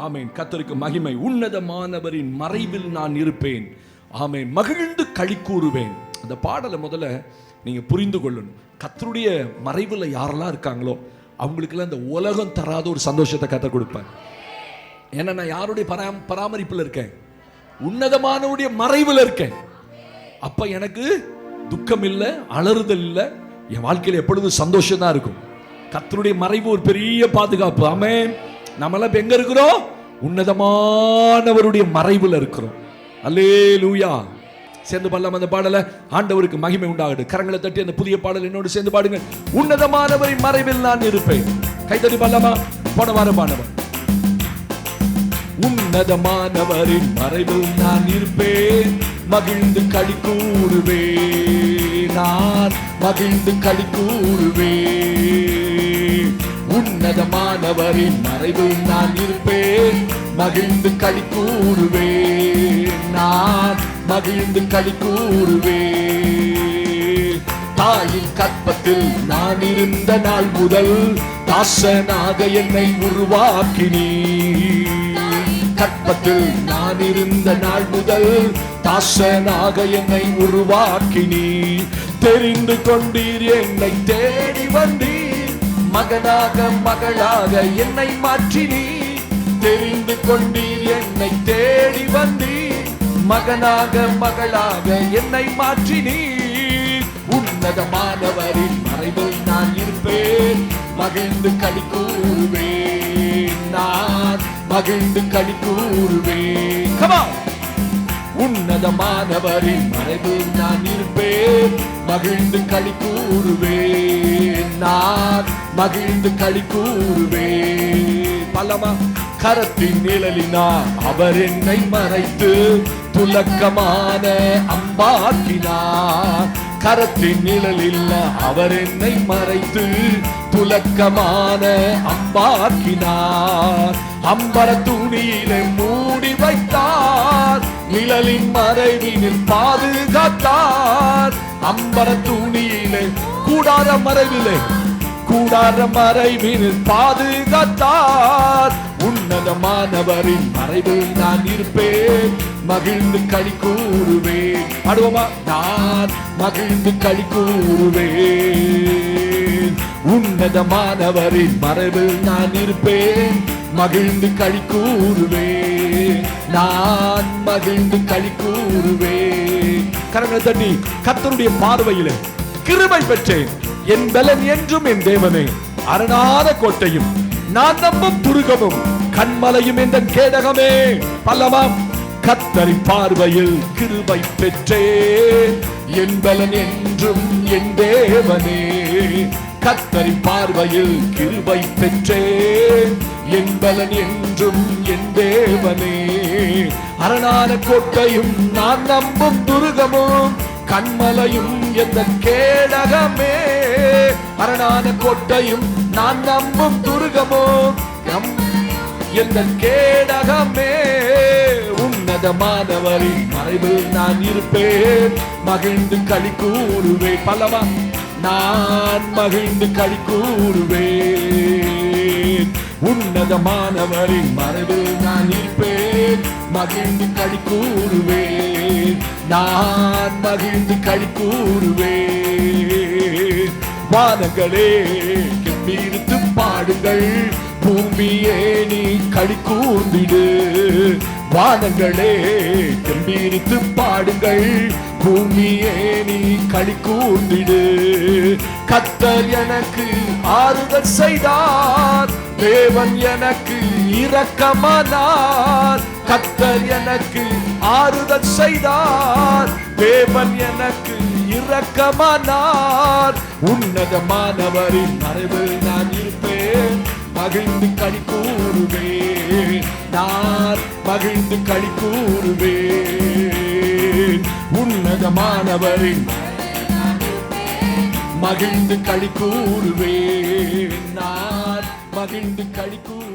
ஆமேன். கர்த்தருக்கு மகிமை. உன்னதமானவரின் மறைவில் நான் இருப்பேன். ஆமேன். மகிழ்ந்து களி கூறுவேன். அந்த பாடலை முதல்ல நீங்க புரிந்து கொள்ளணும். கர்த்தருடைய மறைவில் யாரெல்லாம் இருக்காங்களோ அவங்களுக்கெல்லாம் இந்த உலகம் தராத ஒரு சந்தோஷத்தை கர்த்தர் கொடுப்பார். ஏன்னா நான் யாருடைய பராமரிப்பில் இருக்கேன்? உன்னதமானவருடைய மறைவில் இருக்கேன். அப்ப எனக்கு துக்கம் இல்லை, அலறுதல் இல்லை. என் வாழ்க்கையில் எப்பொழுதும் சந்தோஷம் தான் இருக்கும். கர்த்தருடைய மறைவு ஒரு பெரிய பாதுகாப்பு. ஆமென். நம்மளாம் இப்ப எங்க இருக்கிறோம்? உன்னதமானவருடைய மறைவில் இருக்கிறோம். அல்லேலூயா. சேர்ந்து பாடலாம் அந்த பாடலை. ஆண்டவருக்கு மகிமை உண்டாகட்டும். கரங்களை தட்டி அந்த புதிய பாடல் என்னோடு சேர்ந்து பாடுங்க. உன்னதமானவரின் மறைவில் நான் இருப்பேன். கைத்தட்டி பாடலாமா? பாடவாரமானவர். உன்னதமானவரின் மறைவில் நான் இருப்பேன், மகிழ்ந்து களி கூறுவேன். நான் மகிழ்ந்து களி கூறுவேன். உன்னதமானவரின் மறைவில் நான் இருப்பேன், மகிழ்ந்து களி கூறுவேன். நான் மகிழ்ந்து களி கூறுவேன். தாயின் கற்பத்தில் நான் இருந்த நாள் முதல் தாசனாக என்னை உருவாக்கினீர். கற்பத்தில் நான் இருந்த நாள் முதல் தாசனாக என்னை உருவாக்கினீர். தெரிந்து கொண்டீர், என்னை தேடி வந்தீர், மகனாக மகளாக என்னை மாற்றினீர். தெரிந்து கொண்டீர், என்னை தேடி வந்தீர், மகனாக மகளாக என்னை மாற்றினீர். உன்னதமானவரின் மறைவில் நான் இருப்பேன், மகிழ்ந்து களி கூறுவேன். நான் மகிழ்ந்து களி கூறுவேன். Come on. உன்னதமானவரின் மறைவில் நான் இருப்பேன், மகிழ்ந்து களி கூறுவேன். நான் மகிழ்ந்து களி கூறுவேன். பலமா கரத்தின் நிழலினார் அவர் என்னை மறைத்து துலக்கமான அம்பாக்கினார். கரத்தின் நிழலில் அவர் என்னை மறைத்து துலக்கமான அம்பாக்கினார். அம்பர துணியிலே மூடி வைத்தார், நிழலின் மறைவினில் பாதுகாத்தார். அம்பர துணியிலே கூடார மறைவினில் பாதுகாத்தார். உன்னதமானவரின் மறைவில் நான் இருப்பேன், மகிழ்ந்து களி கூறுவேன். பாடுவோமா? நான் மகிழ்ந்து களி கூறுவேன். உன்னதமானவரின் மறைவில் நான் இருப்பேன், மகிழ்ந்து களி கூறுவேன். நான் மகிழ்ந்து களி கூறுவேன். கரங்களை தட்டி கர்த்தருடைய பார்வையிலே கிருபை பெற்றேன். என் பலன் என்றும் என் தேவனே, அரணாத கோட்டையும் நான் நம்பும் துருகமும் கண்மலையும் என்ற கேடகமே. பல்லவாம். கர்த்தரின் பார்வையில் கிருபை பெற்றேன், என் பலன் என்றும் என் தேவனே. கர்த்தரின் பார்வையில் கிருபை பெற்றேன், என் பலன் என்றும் என் தேவனே. அரணான கோட்டையும் நான் நம்பும் துருகமும் கண்மலையும் எந்த கேடகமே. அரணான கோட்டையும் நான் நம்பும் துருகமும் எந்த கேடகமே. உன்னதமானவரின் மறைவில் நான் இருப்பேன், மகிழ்ந்து களி கூறுவேன். பல்லவா. நான் மகிழ்ந்து களி கூறுவேன். உன்னதமானவரின் மறைவில் நான் இருப்பேன், மகிழ்ந்து களி கூறுவேன். நான் மகிழ்ந்து களி கூறுவேன். வானங்களே கெம்பீரித்து பாடுங்கள், பூமியே நீ களி கூர்ந்திடு. வானங்களே கெம்பீரித்து பாடுங்கள், பூமியே நீ களி கூர்ந்திடு. கர்த்தர் எனக்கு ஆறுதல் செய்தார், தேவன் எனக்கு இரக்கமானார். கர்த்தர் எனக்கு ஆறுதல் செய்தார், தேவன் எனக்கு இரக்கமானார். உன்னதமானவரின் மறைவில் நான் இருப்பேன், மகிழ்ந்து களி கூறுவேன். நான் மகிழ்ந்து களி கூறுவேன். உன்னதமானவரின் மகிழ்ந்து களி கூறுவேன். நான் மகிழ்ந்து களி கூறுவேன்.